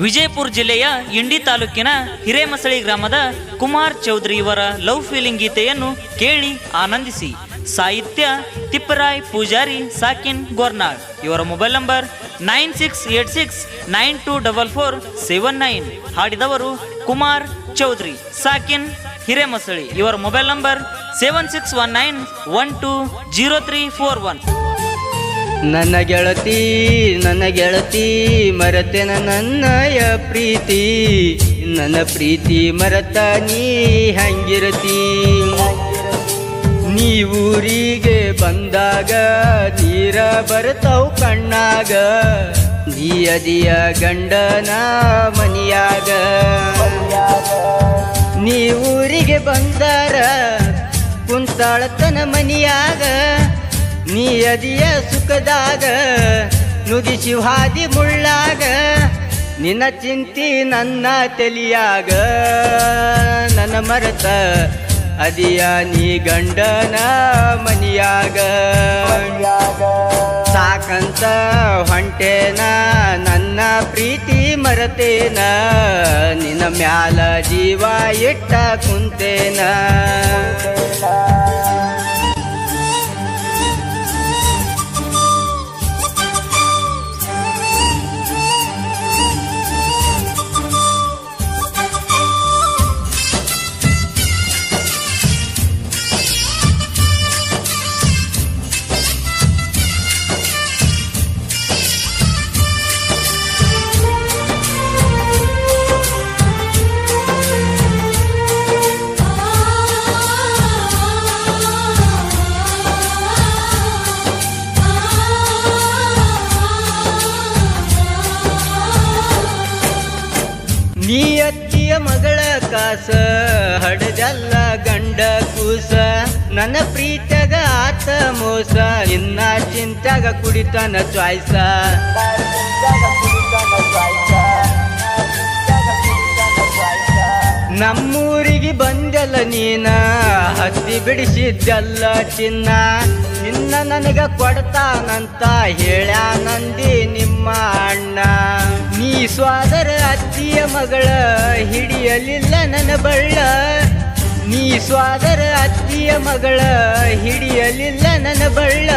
ವಿಜಯಪುರ ಜಿಲ್ಲೆಯ ಇಂಡಿ ತಾಲೂಕಿನ ಹಿರೇಮಸಳಿ ಗ್ರಾಮದ ಕುಮಾರ್ ಚೌಧರಿ ಇವರ ಲವ್ ಫೀಲಿಂಗ್ ಗೀತೆಯನ್ನು ಕೇಳಿ ಆನಂದಿಸಿ. ಸಾಹಿತ್ಯ ತಿಪ್ಪರಾಯ್ ಪೂಜಾರಿ ಸಾಕಿನ್ ಗೋರ್ನಾಳ್. ಇವರ ಮೊಬೈಲ್ ನಂಬರ್ 9686924479. ಹಾಡಿದವರು ಕುಮಾರ್ ಚೌಧರಿ ಸಾಕಿನ್ ಹಿರೇಮಸಳಿ. ಇವರ ಮೊಬೈಲ್ ನಂಬರ್ 7619120341. ನನ್ನ ಗೆಳತಿ ಮರೆತೆನ ನನ್ನಯ ಪ್ರೀತಿ, ನನ್ನ ಪ್ರೀತಿ ಮರೆತ ನೀ ಹಂಗಿರತಿ. ನೀ ಊರಿಗೆ ಬಂದಾಗ ನೀರ ಬರ್ತಾವ್ ಕಣ್ಣಾಗ, ನೀ ಅದಿಯ ಗಂಡನ ಮನಿಯಾಗ. ನೀ ಊರಿಗೆ ಬಂದಾರ ಕುಂತಾಳತನ ಮನಿಯಾಗ, ನೀ ಅದಿಯ ಸುಖದಾಗ ನುಡಿಸಿ ಹಾದಿ ಮುಳ್ಳಾಗ. ನಿನ್ನ ಚಿಂತಿ ನನ್ನ ತಲಿಯಾಗ, ನನ್ನ ಮರೆತ ಅದಿಯ ನೀ ಗಂಡನ ಮನಿಯಾಗ. ಸಾಕಂತ ಹೊಂಟೇನ ನನ್ನ ಪ್ರೀತಿ ಮರೆತೇನ, ನಿನ್ನ ಮ್ಯಾಲ ಜೀವ ಇಟ್ಟ ಕುಂತೇನ. ನೀ ಅತ್ತಿಯ ಮಗಳ ಕಾಸ ಹಡಜಲ್ಲ ಗಂಡ ಕೂಸ, ನನ್ನ ಪ್ರೀತ್ಯಾಗ ಆತ ಮೋಸ, ನಿನ್ನ ಚಿಂತ್ಯಾಗ ಕುಡಿತನ ಚಾಯ್ಸ. ನಮ್ಮೂರಿಗೆ ಬಂದಲ್ಲ ನೀನ ಹತ್ತಿ ಬಿಡಿಸಿದ್ದಲ್ಲ ಚಿನ್ನ, ನಿನ್ನ ನನಗ ಕೊಡ್ತಾನಂತ ಹೇಳ್ಯಾನಂದಿ ನಿಮ್ಮ ಅಣ್ಣ. ನೀ ಸ್ವಾದರ ಅತ್ತಿಯ ಮಗಳ ಹಿಡಿಯಲಿಲ್ಲ ನನ್ನ ಬಳ್ಳ, ನೀ ಸ್ವಾದರ ಅತ್ತಿಯ ಮಗಳ ಹಿಡಿಯಲಿಲ್ಲ ನನ್ನ ಬಳ್ಳ.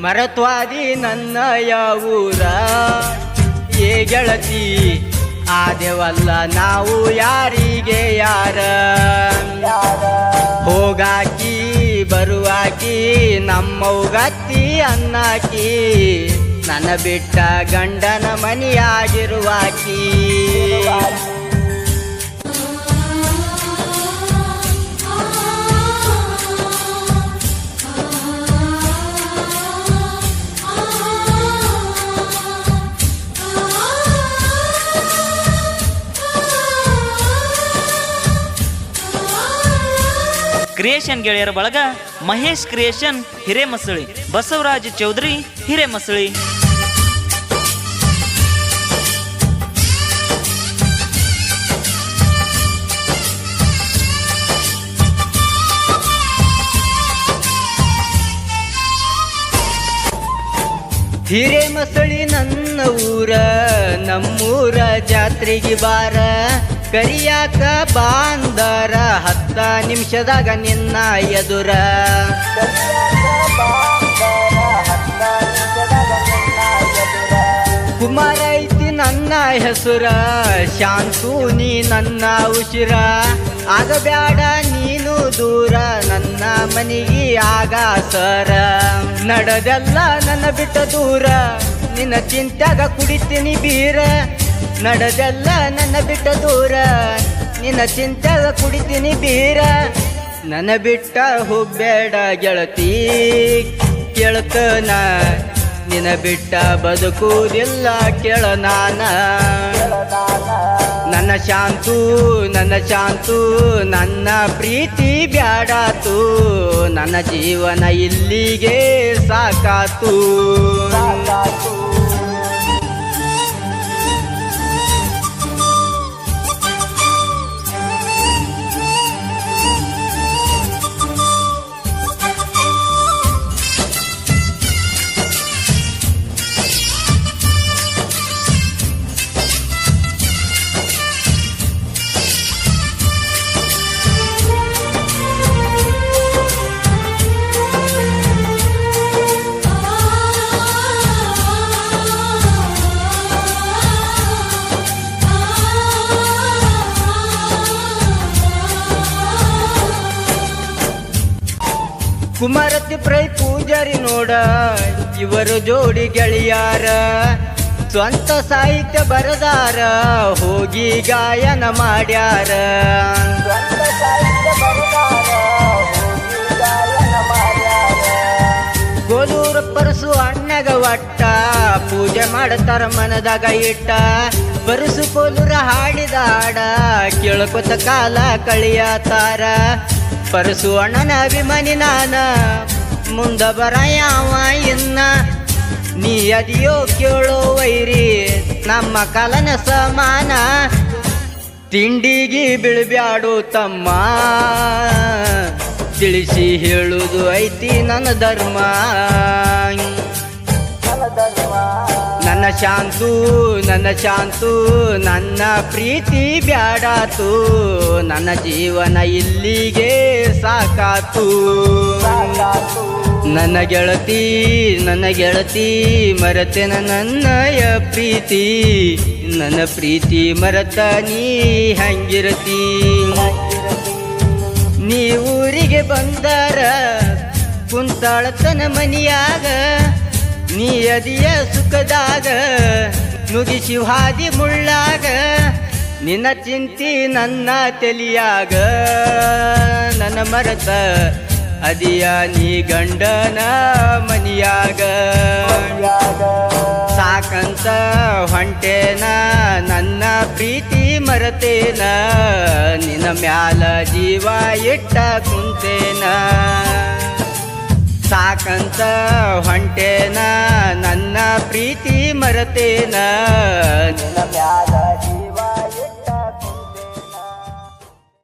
ಮರತ್ವಾದಿ ನನ್ನ ಯಾವೂರ ಏ ಗೆಳತಿ, ಆದೆವಲ್ಲ ನಾವು ಯಾರಿಗೆ ಯಾರ. ಹೋಗಾಕಿ ಬರುವಾಕಿ ನಮ್ಮವ್ಗತ್ತಿ ಅನ್ನಾಕಿ, ನನ್ನ ಬಿಟ್ಟ ಗಂಡನ ಮನಿಯಾಗಿರುವಾಕಿ. ಕ್ರಿಯೇಷನ್ ಗೆಳೆಯರ ಬಳಗ ಮಹೇಶ್ ಕ್ರಿಯೇಷನ್ ಹಿರೇಮಸಳಿ, ಬಸವರಾಜ್ ಚೌಧರಿ ಹಿರೇಮಸಳಿ. ಹಿರೇಮಸಳಿ ನನ್ನ ಊರ, ನಮ್ಮೂರ ಜಾತ್ರೆಗೆ ಬಾರ. ಕರಿಯಾಕ ಬಾಂದಾರ 10 ನಿಮಿಷದಾಗ ನಿನ್ನ ಎದುರ. ಕುಮಾರ ಐತಿ ನನ್ನ ಹೆಸುರ, ಶಾಂತು ನೀ ನನ್ನ ಉಸಿರ. ಆಗಬ್ಯಾಡ ನೀನು ದೂರ, ನನ್ನ ಮನಿಗೆ ಆಗ ಸರ. ನಡೆದೆಲ್ಲ ನನ್ನ ಬಿಟ್ಟ ದೂರ, ನಿನ್ನ ಚಿಂತ್ಯಾಗ ಕುಡಿತೀನಿ ಬೀರ. ನಡೆದೆಲ್ಲ ನನ್ನ ಬಿಟ್ಟ ದೂರ, ನಿನ್ನ ಚಿಂತ್ಯಾಗ ಕುಡಿತೀನಿ ಬೀರ. ನನ್ನ ಬಿಟ್ಟ ಹೋಗ್ಬೇಡ ಗೆಳತಿ ಕೇಳ್ತನ, ನಿನ್ನ ಬಿಟ್ಟ ಬದುಕುವುದಿಲ್ಲ ಕೇಳ ನಾನ. ನನ್ನ ಶಾಂತು ನನ್ನ ಪ್ರೀತಿ ಬ್ಯಾಡಾತು, ನನ್ನ ಜೀವನ ಇಲ್ಲಿಗೆ ಸಾಕಾತು. ಕುಮಾರತಿ ಪ್ರೈ ಪೂಜಾರಿ ನೋಡ ಇವರು ಜೋಡಿ ಗೆಳೆಯಾರ ಸ್ವಂತ ಸಾಹಿತ್ಯ ಬರದಾರ ಹೋಗಿ ಗಾಯನ ಮಾಡ್ಯಾರ ಗೋಲೂರು ಪರಸು ಅಣ್ಣಗ ಒಟ್ಟ ಪೂಜೆ ಮಾಡತಾರ ಮನದಾಗ ಇಟ್ಟ ಪರಸು ಕೋಲೂರ ಹಾಡಿದ ಹಾಡ ಕೇಳ್ಕೊತ ಕಾಲ ಕಳಿಯತಾರ ಪರಸು ಅಣ್ಣನ ಅಭಿಮಾನಿ ನಾನ ಮುಂದ ಬರ ಯಾವ ಇನ್ನ ನೀ ಅದಿಯೋ ಕೇಳೋ ವೈರಿ ನಮ್ಮ ಕಾಲನ ಸಮಾನ ತಿಂಡಿಗೆ ಬೀಳ್ಬ್ಯಾಡು ತಮ್ಮ ತಿಳಿಸಿ ಹೇಳುವುದು ಐತಿ ನನ್ನ ಧರ್ಮ ನನ್ನ ಶಾಂತು ನನ್ನ ಪ್ರೀತಿ ಬ್ಯಾಡಾತು ನನ್ನ ಜೀವನ ಇಲ್ಲಿಗೆ ಸಾಕಾತು ನನ್ನ ಗೆಳತಿ ಮರೆತೆನ ನನ್ನಯ ಪ್ರೀತಿ ನನ್ನ ಪ್ರೀತಿ ಮರೆತ ನೀ ಹಂಗಿರತಿ ನೀ ಊರಿಗೆ ಬಂದಾರ ಕುಂತಾಳತನ ಮನಿಯಾಗ ನೀ ಅದಿಯ ಸುಖದಾಗ ನುಗಿಸಿ ಹಾದಿ ಮುಳ್ಳಾಗ ನಿನ್ನ ಚಿಂತಿ ನನ್ನ ತಲಿಯಾಗ ನನ್ನ ಮರೆತ ಅದಿಯ ನೀ ಗಂಡನ ಮನಿಯಾಗ ಸಾಕಂತ ಹೊಂಟೇನ ನನ್ನ ಪ್ರೀತಿ ಮರತೇನ ನಿನ್ನ ಮ್ಯಾಲ ಜೀವ ಇಟ್ಟ ಕುಂತೇನ ಸಾಕಂತ ಹೊಂಟೇನ ನನ್ನ ಪ್ರೀತಿ ಮರತೇನ ನಿನ್ನ ಮ್ಯಾಲ